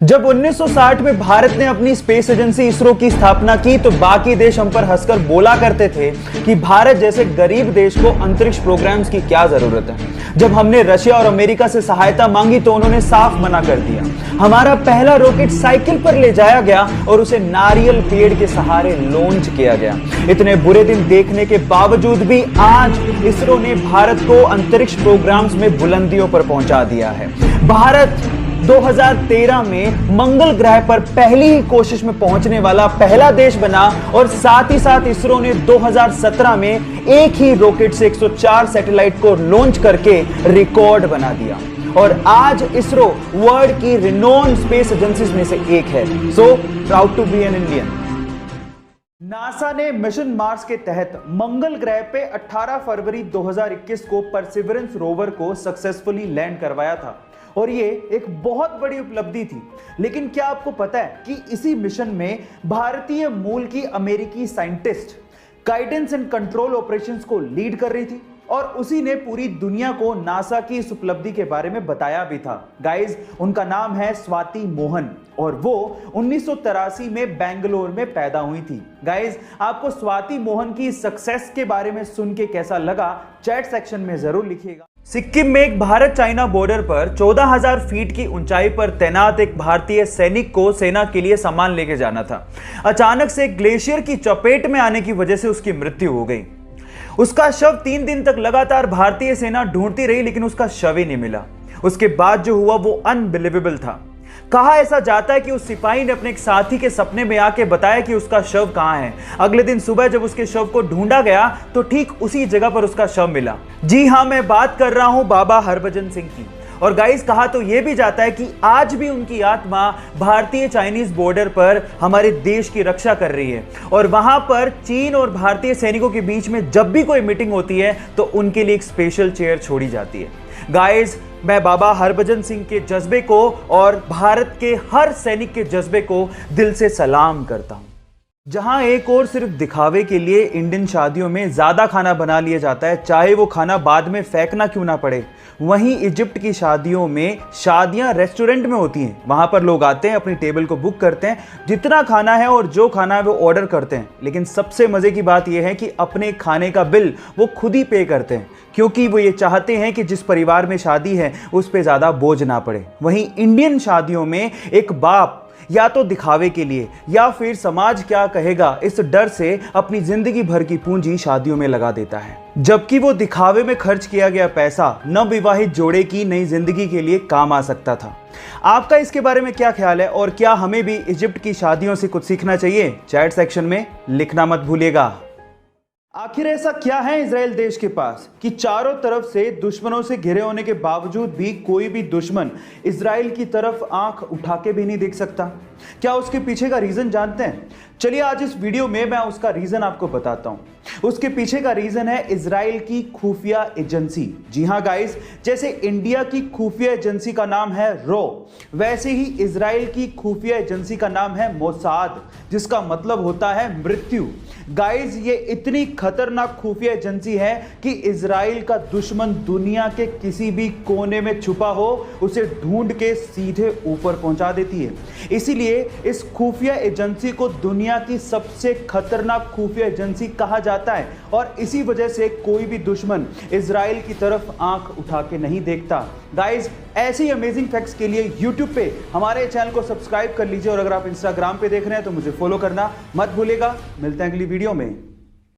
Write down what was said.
जब 1960 में भारत ने अपनी स्पेस एजेंसी इसरो की स्थापना की तो बाकी देश हम पर हंसकर बोला करते थे कि भारत जैसे गरीब देश को अंतरिक्ष प्रोग्राम्स की क्या जरूरत है। जब हमने रशिया और अमेरिका से सहायता मांगी तो उन्होंने साफ मना कर दिया। हमारा पहला रॉकेट साइकिल पर ले जाया गया और उसे नारियल पेड़ के सहारे लॉन्च किया गया। इतने बुरे दिन देखने के बावजूद भी आज इसरो ने भारत को अंतरिक्ष प्रोग्राम्स में बुलंदियों पर पहुंचा दिया है। भारत 2013 में मंगल ग्रह पर पहली ही कोशिश में पहुंचने वाला पहला देश बना और साथ ही साथ इसरो ने 2017 में एक ही रॉकेट से 104 सैटेलाइट को लॉन्च करके रिकॉर्ड बना दिया और आज इसरो वर्ल्ड की रिनोन स्पेस एजेंसीज में से एक है। So proud to be an Indian. NASA ने मिशन मार्स के तहत मंगल ग्रह पे 18 फरवरी 2021 को परसिवरेंस रोवर को सक्सेसफुली लैंड करवाया था और ये एक बहुत बड़ी उपलब्धि थी। लेकिन क्या आपको पता है कि इसी मिशन में भारतीय मूल की अमेरिकी scientist guidance and control operations को लीड कर रही थी और उसी ने पूरी दुनिया को नासा की इस उपलब्धि के बारे में बताया भी था। गाइस, उनका नाम है स्वाति मोहन और वो 1983 में बेंगलोर में पैदा हुई थी। गाइस, आपको स्वाति मोहन की सक्सेस के बारे में सुन के कैसा लगा चैट सेक्शन में जरूर लिखिएगा। सिक्किम में एक भारत चाइना बॉर्डर पर 14,000 फीट की ऊंचाई पर तैनात एक भारतीय सैनिक को सेना के लिए सामान लेके जाना था। अचानक से ग्लेशियर की चपेट में आने की वजह से उसकी मृत्यु हो गई। उसका शव 3 दिन तक लगातार भारतीय सेना ढूंढती रही लेकिन उसका शव ही नहीं मिला। उसके बाद जो हुआ वो अनबिलीवेबल था। कहा ऐसा जाता है कि उस सिपाही ने अपने एक साथी के सपने में आके बताया कि उसका शव कहां है। अगले दिन सुबह जब उसके शव को ढूंढा गया तो ठीक उसी जगह पर उसका शव मिला। जी हां, मैं बात कर रहा हूं बाबा हरभजन सिंह की। और गाइस, कहा तो यह भी जाता है कि आज भी उनकी आत्मा भारतीय चाइनीज बॉर्डर पर हमारे देश की रक्षा कर रही है और वहां पर चीन और भारतीय सैनिकों के बीच में जब भी कोई मीटिंग होती है तो उनके लिए एक स्पेशल चेयर छोड़ी जाती है। गाइस, मैं बाबा हरभजन सिंह के जज्बे को और भारत के हर सैनिक के जज्बे को दिल से सलाम करता हूं। जहां एक और सिर्फ दिखावे के लिए इंडियन शादियों में ज्यादा खाना बना लिया जाता है, चाहे वो खाना बाद में फेंकना क्यों ना पड़े, वहीं इजिप्ट की शादियों में शादियां रेस्टोरेंट में होती हैं। वहां पर लोग आते हैं, अपनी टेबल को बुक करते हैं, जितना खाना है और जो खाना है वो ऑर्डर करते हैं। लेकिन सबसे मजे की बात यह है कि अपने खाने का बिल वो खुद ही पे करते हैं क्योंकि वो ये चाहते हैं कि जिस परिवार में शादी है उस पर ज्यादा बोझ ना पड़े। वहीं इंडियन शादियों में एक बाप या तो दिखावे के लिए या फिर समाज क्या कहेगा इस डर से अपनी जिंदगी भर की पूंजी शादियों में लगा देता है, जबकि वो दिखावे में खर्च किया गया पैसा नवविवाहित जोड़े की नई जिंदगी के लिए काम आ सकता था। आपका इसके बारे में क्या ख्याल है और क्या हमें भी इजिप्ट की शादियों से कुछ सीखना चाहिए? चैट सेक्शन में लिखना मत भूलिएगा। आखिर ऐसा क्या है इजराइल देश के पास कि चारों तरफ से दुश्मनों से घिरे होने के बावजूद भी कोई भी दुश्मन इजराइल की तरफ आंख उठा के भी नहीं देख सकता? क्या उसके पीछे का रीजन जानते हैं? चलिए आज इस वीडियो में मैं उसका रीजन आपको बताता हूं। उसके पीछे का रीजन है इजराइल की खुफिया एजेंसी। जी हां गाइस, जैसे इंडिया की खुफिया एजेंसी का नाम है रो, वैसे ही इजराइल की खुफिया एजेंसी का नाम है मोसाद, जिसका मतलब होता है मृत्यु। गाइस, ये इतनी खतरनाक खुफिया एजेंसी है कि इजराइल का दुश्मन दुनिया के किसी भी कोने में छुपा हो उसे ढूंढ के सीधे ऊपर पहुंचा देती है। इसीलिए इस खुफिया एजेंसी को दुनिया की सबसे खतरनाक खुफिया एजेंसी कहा जाता है और इसी वजह से कोई भी दुश्मन इजराइल की तरफ आंख उठा के नहीं देखता। गाइस, ऐसी अमेजिंग फैक्ट्स के लिए YouTube पे हमारे चैनल को सब्सक्राइब कर लीजिए और अगर आप इंस्टाग्राम पे देख रहे हैं तो मुझे फॉलो करना मत भूलिएगा। मिलते हैं अगली वीडियो में।